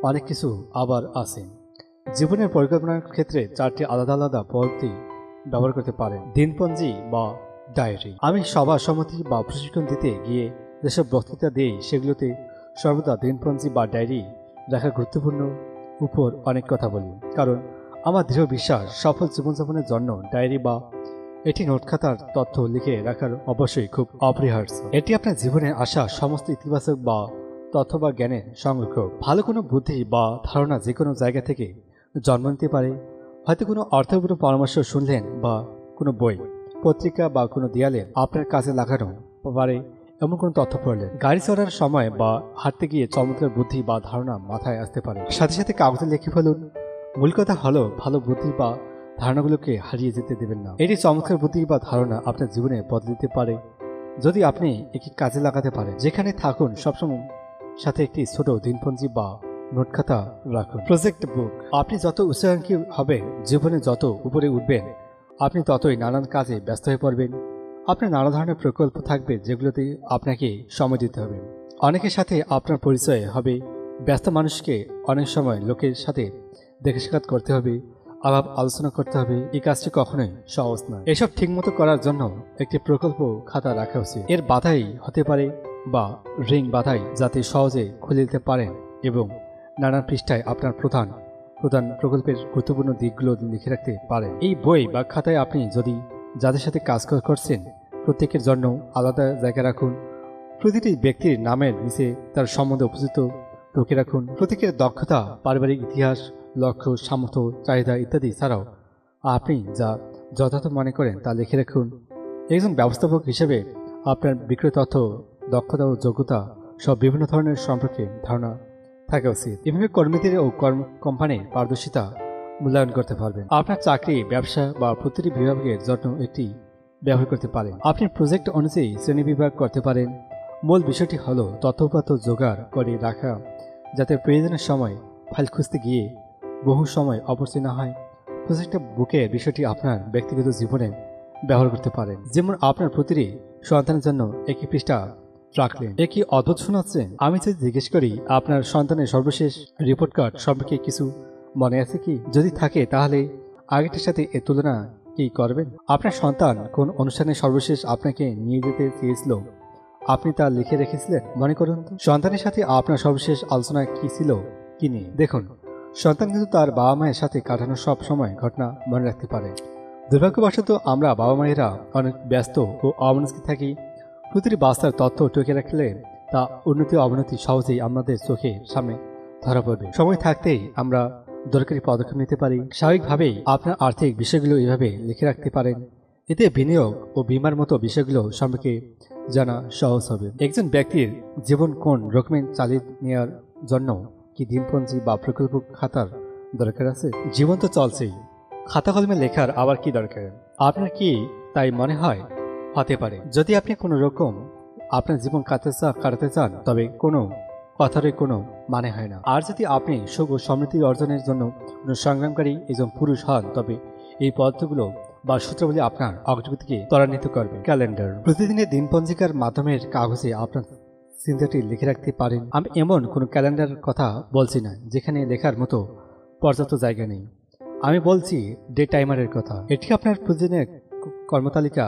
অনেক কিছু আবার আছে। জীবনের পরিকল্পনার ক্ষেত্রে 4টি আলাদা আলাদা পদ্ধতি ব্যবহার করতে পারেন। দিনপঞ্জি বা ডায়েরি। আমি সভা সমিতি বা প্রশিক্ষণ দিতে গিয়ে যেসব বক্তৃতা দিই সেগুলোতে সর্বদা দিনপঞ্জি বা ডায়েরি রাখার গুরুত্বপূর্ণ উপর অনেক কথা বলি, কারণ আমার দৃঢ় বিশ্বাস সফল জীবনযাপনের জন্য ডায়েরি বা এটি নোট খাতার তথ্য লিখে রাখার অবশ্যই খুব অপরিহার্য। এটি আপনার জীবনে আসা সমস্ত ইতিবাচক বা তথ্য বা জ্ঞানের সংগ্রহ। ভালো কোনো বুদ্ধি বা ধারণা যে কোনো জায়গা থেকে জন্ম নিতে পারে। হয়তো কোনো অর্থপূর্ণ পরামর্শ শুনলেন, বা কোনো বই, পত্রিকা বা কোনো দেয়ালে আপনার কাজে লাগানো পারে এমন কোনো তথ্য পড়লেন। গাড়ি চড়ার সময় বা হাঁটতে গিয়ে চমৎকার বুদ্ধি বা ধারণা মাথায় আসতে পারে। সাথে সাথে কাগজে লিখে ফেলুন। মূল কথা হলো ভালো বুদ্ধি বা ধারণাগুলোকে হারিয়ে যেতে দেবেন না। এটি চমৎকার বুদ্ধি বা ধারণা আপনার জীবনে বদলে দিতে পারে যদি আপনি একে কাজে লাগাতে পারেন। যেখানে থাকুন সবসময় সাথে একটি ছোট দিনপঞ্জি বা নোট খাতা রাখুন। প্রজেক্ট বুক। আপনি যত উচ্চাকাঙ্ক্ষী হবে, জীবনে যত উপরে উঠবেন, আপনি ততই নানান কাজে ব্যস্ত হয়ে পড়বেন। আপনার নানা ধরনের প্রকল্প থাকবে যেগুলোতে আপনাকে সময় দিতে হবে। অনেকের সাথে আপনার পরিচয় হবে। ব্যস্ত মানুষকে অনেক সময় লোকের সাথে দেখে সাক্ষাৎ করতে হবে, আলাপ আলোচনা করতে হবে। এই কাজটি কখনোই সহজ নয়। এসব ঠিকমতো করার জন্য একটি প্রকল্প খাতা রাখা উচিত। এর বাধাই হতে পারে বা রিং বাধাই, যাতে সহজে খুলে দিতে পারেন এবং নানান পৃষ্ঠায় আপনার প্রধান প্রকল্পের গুরুত্বপূর্ণ দিকগুলো লিখে রাখতে পারেন। এই বই বা খাতায় আপনি যদি যাদের সাথে কাজ করছেন প্রত্যেকের জন্য আলাদা জায়গা রাখুন। প্রতিটি ব্যক্তির নামের নিচে তার সম্বন্ধে উপযুক্ত টুকে রাখুন। প্রত্যেকের দক্ষতা, পারিবারিক ইতিহাস, লক্ষ্য, সামর্থ্য, চাহিদা ইত্যাদি ছাড়াও আপনি যা যথার্থ মনে করেন তা লিখে রাখুন। একজন ব্যবস্থাপক হিসেবে আপনার বিক্রয় তথ্য, দক্ষতা ও যোগ্যতা সব বিভিন্ন ধরনের সম্পর্কে ধারণা থাকা উচিত। এভাবে কর্মীদের ও কোম্পানির পারদর্শিতা মূল্যায়ন করতে পারবেন। আপনার চাকরি, ব্যবসা বা প্রতিটি বিভাগের জন্য একটি ব্যবহার করতে পারেন। আপনি প্রজেক্ট অনুযায়ী শ্রেণীবিভাগ করতে পারেন। মূল বিষয়টি হলো তথ্যপাত্র জোগাড় করে রাখা, যাতে প্রয়োজনের সময় ফাইল খুঁজতে গিয়ে বহু সময় অপচয় না হয়। প্রজেক্ট বুকের বিষয়টি আপনার ব্যক্তিগত জীবনে ব্যবহার করতে পারেন। যেমন আপনার প্রতিটি সন্তানের জন্য একই পৃষ্ঠা রাখলেন। এ কি অদ্ভুত শোনাচ্ছে? আমি যদি জিজ্ঞেস করি আপনার সন্তানের সর্বশেষ রিপোর্ট কার্ড সম্পর্কে কিছু মনে আছে কি? যদি থাকে তাহলে আগেরটার সাথে এর তুলনা কি করবেন? আপনার সন্তান কোন অনুষ্ঠানে সর্বশেষ আপনাকে নিয়ে যেতে চেয়েছিল, আপনি তা লিখে রেখেছিলেন? মনে করুন তো, সন্তানের সাথে আপনার সর্বশেষ আলোচনা কি ছিল কি নিয়ে। দেখুন, সন্তান কিন্তু তার বাবা মায়ের সাথে কাটানো সব সময় ঘটনা মনে রাখতে পারে। দুর্ভাগ্যবশত আমরা বাবা মায়েরা অনেক ব্যস্ত ও অমনস্ক থাকি। প্রতিটি বাচ্চার তথ্য টুকে রাখলে তা উন্নতি অবনতি সহজেই আমাদের চোখের সামনে ধরা পড়বে। সময় থাকতেই আমরা দরকারি পদক্ষেপ নিতে পারি। স্বাভাবিকভাবেই আপনার আর্থিক বিষয়গুলো এভাবে লিখে রাখতে পারেন। এতে বিনিয়োগ ও বীমার মতো বিষয়গুলো সম্পর্কে জানা সহজ হবে। একজন ব্যক্তির জীবন কোন রকমের চালিয়ে নেওয়ার জন্য কি দিনপঞ্জি বা প্রকল্প খাতার দরকার আছে? জীবন তো চলছেই, খাতা কলমে লেখার আবার কি দরকার? আপনার কি তাই মনে হয়? হতে পারে। যদি আপনি কোনো রকম আপনার জীবন কাটাতে চান তবে কোনো কথারই কোনো মানে হয় না। আর যদি আপনি সুখ ও সমৃদ্ধি অর্জনের জন্য কোনো সংগ্রামকারী একজন পুরুষ হন তবে এই পদ্ধতিগুলো বা সূত্রাবলী আপনার অগ্রগতিকে ত্বরান্বিত করবে। ক্যালেন্ডার, প্রতিদিনের দিনপঞ্জিকার মাধ্যমের কাগজে আপনার চিন্তাটি লিখে রাখতে পারেন। আমি এমন কোনো ক্যালেন্ডার কথা বলছি না যেখানে লেখার মতো পর্যাপ্ত জায়গা নেই। আমি বলছি ডে টাইমারের কথা। এটি আপনার প্রতিদিনের কর্মতালিকা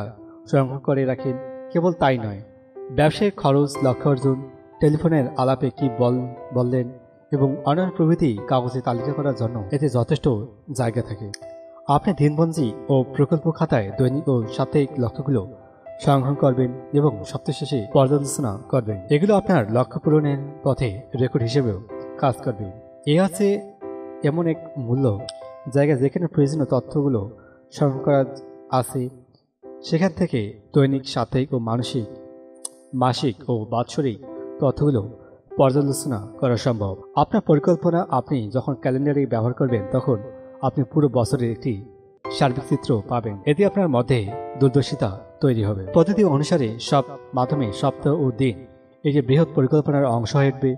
সংগ্রহ করে রাখেন। কেবল তাই নয়, ব্যবসায়িক খরচ, লক্ষ্য অর্জন, টেলিফোনের আলাপে কি বললেন এবং অন্যান্য প্রভৃতি কাগজে তালিকা করার জন্য এতে যথেষ্ট জায়গা থাকে। আপনি দিনপঞ্জি ও প্রকল্প খাতায় দৈনিক ও সাপ্তাহিক লক্ষ্যগুলো সংগ্রহ করবেন এবং সপ্তাহ শেষে পর্যালোচনা করবেন। এগুলো আপনার লক্ষ্য পূরণের পথে রেকর্ড হিসেবেও কাজ করবে। এ আছে এমন এক মূল্য জায়গা যেখানে প্রয়োজনীয় তথ্যগুলো সংগ্রহ করা আছে। সেখান থেকে দৈনিক, সাপ্তাহিক ও মাসিক ও বাৎসরিক তথ্যগুলো পর্যালোচনা করা সম্ভব। আপনার পরিকল্পনা আপনি যখন ক্যালেন্ডারে ব্যবহার করবেন তখন আপনি পুরো বছরের একটি সার্বিক চিত্র পাবেন। এতে আপনার মধ্যে দূরদর্শিতা তৈরি হবে। পদ্ধতি অনুসারে সব মাধ্যমে সপ্তাহ ও দিন একটি বৃহৎ পরিকল্পনার অংশ হয়ে উঠবে।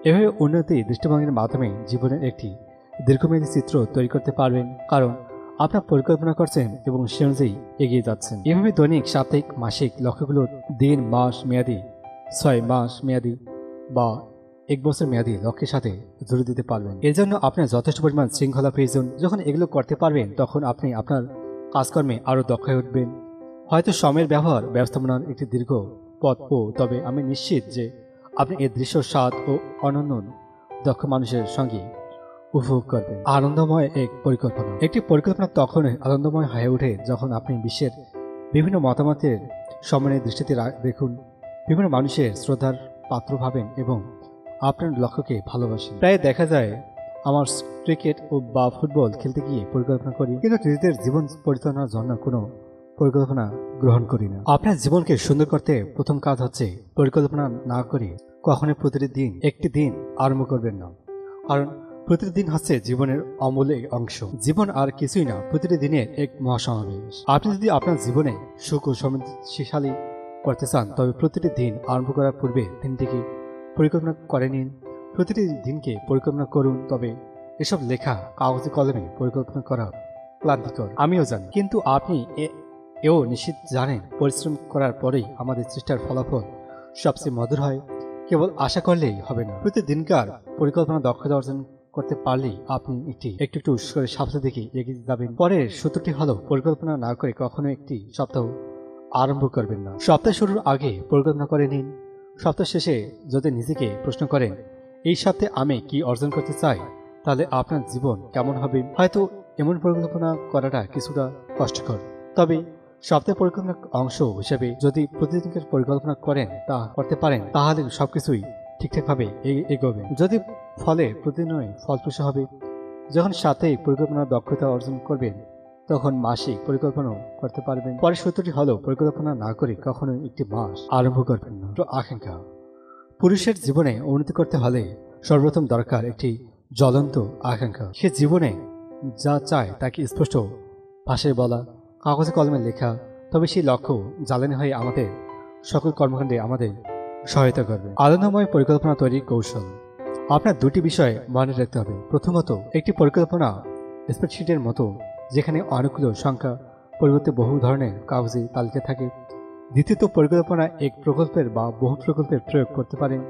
এভাবে উন্নতি দৃষ্টিভঙ্গির মাধ্যমে জীবনের একটি দীর্ঘমেয়াদী চিত্র তৈরি করতে পারবেন, কারণ আপনার পরিকল্পনা করছেন এবং সে অনুযায়ী এগিয়ে যাচ্ছেন। এভাবে দৈনিক, সাপ্তাহিক, মাসিক লক্ষ্যগুলো দিন, মাস মেয়াদী, 6 মাস মেয়াদী বা 1 বছর মেয়াদী লক্ষ্যের সাথে জুড়ে দিতে পারবেন। এর জন্য আপনার যথেষ্ট পরিমাণ শৃঙ্খলা প্রয়োজন। যখন এগুলো করতে পারবেন তখন আপনি আপনার কাজকর্মে আরও দক্ষ হয়ে উঠবেন। হয়তো সময়ের ব্যবস্থাপনার একটি দীর্ঘ পথ, তবে আমি নিশ্চিত যে আপনি এর দৃশ্য, স্বাদ ও অনন্য দক্ষ মানুষের সঙ্গে উপভোগ করবেন। আনন্দময় এক পরিকল্পনা। একটি পরিকল্পনা তখনই আনন্দময় হয়ে ওঠে যখন আপনি বিশ্বের বিভিন্ন মতামতের সম্মানের দৃষ্টিতে দেখুন, বিভিন্ন মানুষের শ্রদ্ধার পাত্র ভাবেন এবং আপনার লক্ষ্যকে ভালোবাসেন। প্রায় দেখা যায় আমার ক্রিকেট বা ফুটবল খেলতে গিয়ে পরিকল্পনা করি, কিন্তু নিজেদের জীবন পরিচালনার জন্য কোনো পরিকল্পনা গ্রহণ করি না। আপনার জীবনকে সুন্দর করতে প্রথম কাজ হচ্ছে পরিকল্পনা না করে কখনোই প্রতিদিন একটি দিন আরম্ভ করবেন না, কারণ প্রতিটি দিন হচ্ছে জীবনের অমূল্য অংশ। জীবন আর কিছুই না, প্রতিটি দিনের এক মহাসমাবেশ। আপনি যদি আপনার জীবনে সুখ ও সমৃদ্ধিশালী করতে চান তবে প্রতিটি দিন আরম্ভ করার পূর্বে দিনটিকে পরিকল্পনা করে নিন। প্রতিটি দিনকে পরিকল্পনা করুন। তবে এসব লেখা কাগজে কলমে পরিকল্পনা করা ক্লান্তিকর, আমিও জানি, কিন্তু আপনি এও নিশ্চিত জানেন পরিশ্রম করার পরেই আমাদের চেষ্টার ফলাফল সবচেয়ে মধুর হয়। কেবল আশা করলেই হবে না, প্রতিদিনকার পরিকল্পনা দক্ষতা অর্জন করতে পারলেই আপনি একটু করে সপ্তাহ দিকে এগিয়ে যাবেন। পরের সূত্রটি হলো পরিকল্পনা না করে কখনো একটি সপ্তাহ আরম্ভ করবেন না। সপ্তাহ শুরুর আগে পরিকল্পনা করে নিন। সপ্তাহ শেষে যদি নিজেকে প্রশ্ন করেন এই সপ্তাহে আমি কি অর্জন করতে চাই, তাহলে আপনার জীবন কেমন হবে? হয়তো এমন পরিকল্পনা করাটা কিছুটা কষ্টকর, তবে সপ্তাহের পরিকল্পনার অংশ হিসেবে যদি প্রতিদিনকার পরিকল্পনা করতে পারেন তাহলে সবকিছুই ঠিকঠাকভাবে এগোবে। যদি ফলে প্রতিদিনই ফলপ্রসূ হবে। যখন সাপ্তাহিক পরিকল্পনার দক্ষতা অর্জন করবেন তখন মাসিক পরিকল্পনাও করতে পারবেন। পরের সূত্রটি হলো পরিকল্পনা না করে কখনোই একটি মাস আরম্ভ করবেন না। আকাঙ্ক্ষা। পুরুষের জীবনে উন্নতি করতে হলে সর্বপ্রথম দরকার একটি জ্বলন্ত আকাঙ্ক্ষা। সে জীবনে যা চায় তাকে স্পষ্ট ভাষায় বলা, কাগজে কলমে লেখা, তবে সেই লক্ষ্য জ্বালানি হয়ে আমাদের সকল কর্মকাণ্ডে আমাদের সহায়তা করবে। আনন্দময় পরিকল্পনা তৈরির কৌশল। আপনার দুটি বিষয় মনে রাখতে হবে। প্রথমত, একটি পরিকল্পনা স্প্রেডশিটের মতো যেখানে অনেকগুলো সংখ্যা পরিবর্তে বহু ধরনের কাগজে তালিকা থাকে। দ্বিতীয়ত, পরিকল্পনা এক প্রকল্পের বা বহু প্রকল্পের প্রয়োগ করতে পারেন,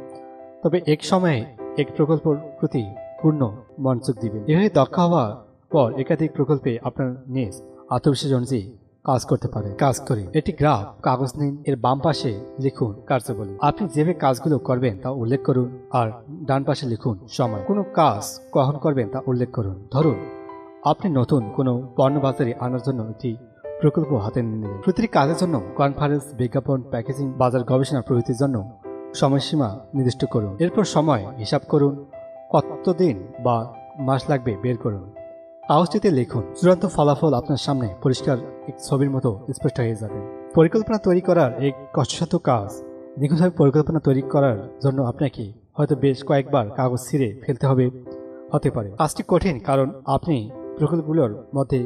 তবে এক সময়ে এক প্রকল্পের প্রতি পূর্ণ মনোযোগ দিবেন। এভাবে দক্ষ হওয়ার পর একাধিক প্রকল্পে আপনার নিজ আত্মবিশ্বাস অনুযায়ী কাজ করে। এটি গ্রাফ কাগজ নিন, এর বাম পাশে লিখুন কার্যাবলী। আপনি যেভাবে কাজগুলো করবেন তা উল্লেখ করুন, আর ডান পাশে লিখুন সময়। কোনো কাজ কখন করবেন তা উল্লেখ করুন। ধরুন আপনি নতুন কোনো পণ্য বাজারে আনার জন্য একটি প্রকল্প হাতে নিলেন। প্রতিটি কাজের জন্য কনফারেন্স, বিজ্ঞাপন, প্যাকেজিং, বাজার গবেষণা প্রভৃতির জন্য সময়সীমা নির্দিষ্ট করুন। এরপর সময় হিসাব করুন, কতদিন বা মাস লাগবে বের করুন। কাগজটিতে লিখুন। চূড়ান্ত ফলাফল আপনার সামনে পরিষ্কার এক ছবির মতো স্পষ্ট হয়ে যাবে। পরিকল্পনা তৈরি করার এক কষ্টসাধ্য কাজ। নিখুঁতভাবে পরিকল্পনা তৈরি করার জন্য আপনাকে হয়তো বেশ কয়েকবার কাগজ ছিঁড়ে ফেলতে হতে পারে। কাজটি কঠিন কারণ আপনি প্রকল্পগুলোর মধ্যে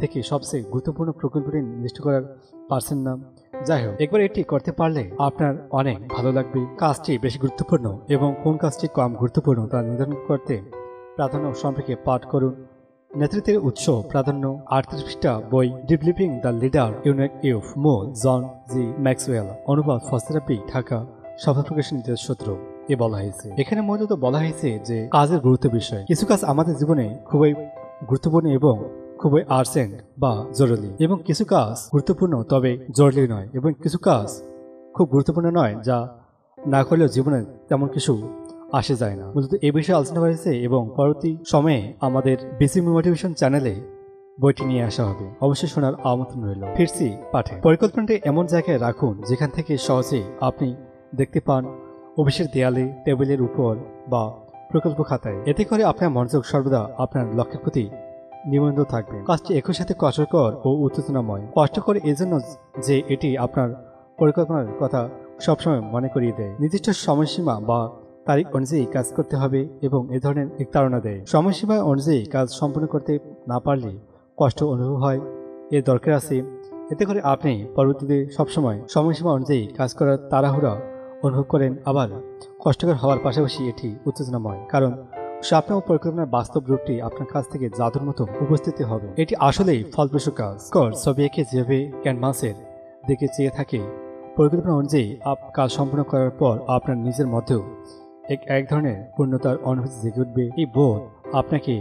থেকে সবচেয়ে গুরুত্বপূর্ণ প্রকল্পটি নির্দিষ্ট করার পারছেন না। যাই হোক, একবার এটি করতে পারলে আপনার অনেক ভালো লাগবে। কাজটি বেশি গুরুত্বপূর্ণ এবং কোন কাজটি কম গুরুত্বপূর্ণ তা নির্ধারণ করতে প্রাধান্য সম্পর্কে পাঠ করুন। নেতৃত্বের উৎস প্রাধান্য 38 পৃষ্ঠা বই ডেভেলপিং দ্য লিডার ইউনিক ইউফ মূল জন জি ম্যাক্সওয়েল, অনুবাদ ফসথেরাপি, ঢাকা, সফল প্রকাশন 2017 এ বলা হয়েছে। এখানে মূলত বলা হয়েছে যে কাজের গুরুত্ব বিষয়। কিছু কাজ আমাদের জীবনে খুবই গুরুত্বপূর্ণ এবং খুবই আর্জেন্ট বা জরুরি, এবং কিছু কাজ গুরুত্বপূর্ণ তবে জরুরি নয়, এবং কিছু কাজ খুব গুরুত্বপূর্ণ নয় যা না করলেও জীবনে তেমন কিছু আসে যায় না। মূলত এই বিষয়ে আলোচনা করেছে এবং পরবর্তী সময়ে আমাদের বিসি মোটিভেশন চ্যানেলে বইটি নিয়ে আসা হবে। অবশ্যই শোনার আমন্ত্রণ রইল। ফিরছি পাঠে। পরিকল্পনাটি এমন জায়গায় রাখুন যেখান থেকে সহজে আপনি দেখতে পান, অফিসের দেয়ালে, টেবিলের উপর বা প্রকল্প খাতায়। এতে করে আপনার মনোযোগ সর্বদা আপনার লক্ষ্যের প্রতি নিবন্ধ থাকবে। কাজটি একই সাথে কষ্টকর ও উত্তেজনাময়। কষ্টকর এজন্য যে এটি আপনার পরিকল্পনার কথা সবসময় মনে করিয়ে দেয়। নির্দিষ্ট সময়সীমা বা তারিখ অনুযায়ী কাজ করতে হবে এবং এ ধরনের এক ধারণা দেয়। সময়সীমা অনুযায়ী কাজ সম্পন্ন করতে না পারলে কষ্ট অনুভব হয়, এর দরকার আছে। এতে করে আপনি পরবর্তীতে সবসময় সময়সীমা অনুযায়ী কাজ করার তাড়াহুড়া অনুভব করেন। আবার কষ্টকর হওয়ার পাশাপাশি এটি উত্তেজনাময়, কারণ স্বপ্ন ও পরিকল্পনার বাস্তব রূপটি আপনার কাছ থেকে জাদুর মতো উপস্থিত হবে। এটি আসলেই ফলপ্রসূ কাজ। ছবি এঁকে যেভাবে ক্যানভাসের দিকে চেয়ে থাকে, পরিকল্পনা অনুযায়ী কাজ সম্পন্ন করার পর আপনার নিজের মধ্যেও এক ধরনের পূর্ণতার অনুভূতি জেগে উঠবে। এই বোধ আপনাকে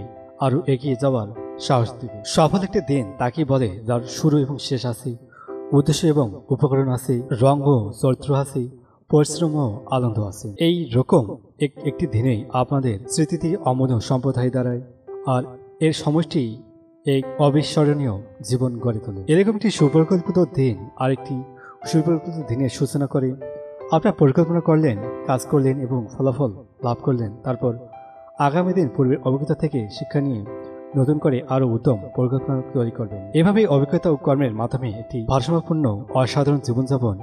আরো এগিয়ে যাওয়ার সাহস দিবে। সফল একটা দিন তাকে বলে যার শুরু এবং শেষ আছে, উদ্দেশ্য এবং উপকরণ আছে, রঙ ও চরিত্র আছে, পরিশ্রম ও আনন্দ আছে। এই রকম একটি দিনেই আপনাদের স্মৃতিতে অমূল্য সম্পদ হয়ে দাঁড়ায়, আর এর সমষ্টি এক অবিস্মরণীয় জীবন গড়ে তোলে। এরকম একটি সুপরিকল্পিত দিন আরেকটি সুপরিকল্পিত দিনের সূচনা করে। আপনার পরিকল্পনা করলেন, কাজ করলেন এবং ফলাফল লাভ করলেন। তারপর আগামী দিন পূর্বের অভিজ্ঞতা থেকে শিক্ষা নিয়ে নতুন করে আরো উত্তম পরিকল্পনা তৈরি করবেন। এভাবেই অভিজ্ঞতা ও কর্মের মাধ্যমে একটি ভারসাম্যপূর্ণ অসাধারণ জীবনযাপন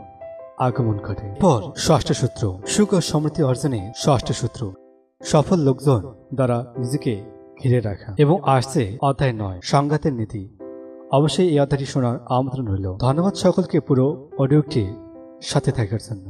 আগমন ঘটে। পর ষষ্ঠ সূত্র, সুখ ও সমৃদ্ধি অর্জনে ষষ্ঠ সূত্র, সফল লোকজন দ্বারা নিজেকে ঘিরে রাখা। এবং আসছে অধ্যায় 9, সংঘাতের নীতি। অবশ্যই এই অধ্যায়টি শোনার আমন্ত্রণ রইল। ধন্যবাদ সকলকে পুরো অডিওটির সাথে থাকার জন্য।